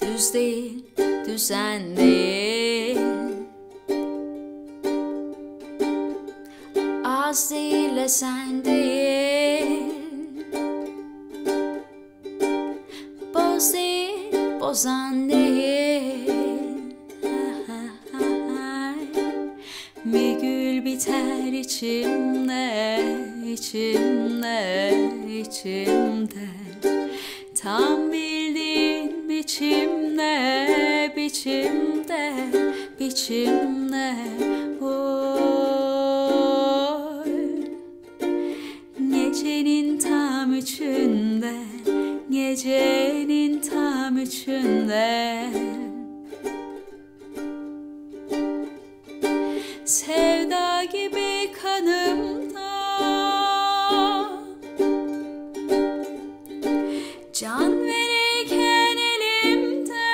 düz değil, düzen değil. Az değil de sen değil. Boz değil, bozan değil. Bir gül biter içimde, içimde, içimde. Tam bildiğin biçimde, biçimde, biçimde. Oy. Gecenin tam üçünde, gecenin tam üçünde. Sevda gibi kanımda, can verirken elimde,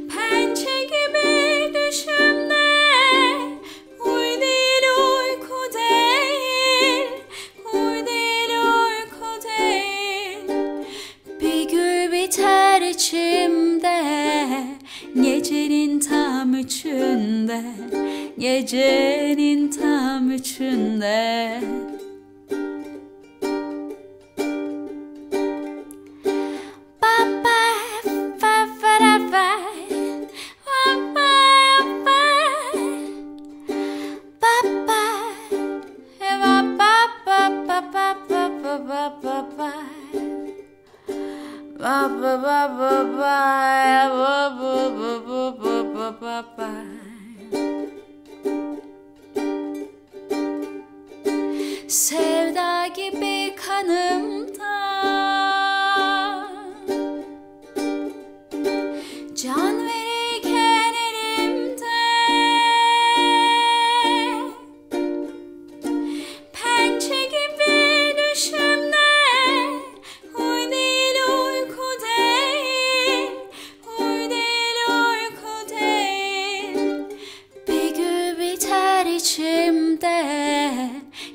pençe gibi düşümde. Uy değil uyku değil, uy değil uyku değil. Bir gül biter içimde, gecenin tam üçünde, gecenin tam üçünde. Sevda gibi kanımda, can verirken elimde, pençe gibi düşümde. Uy değil uyku değil, uy değil uyku değil. Bir gül biter içimde,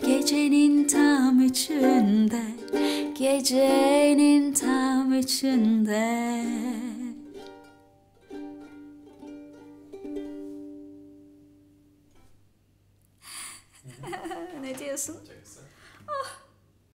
gecenin tam üçünde, gecenin tam üçünde. Ne diyorsun?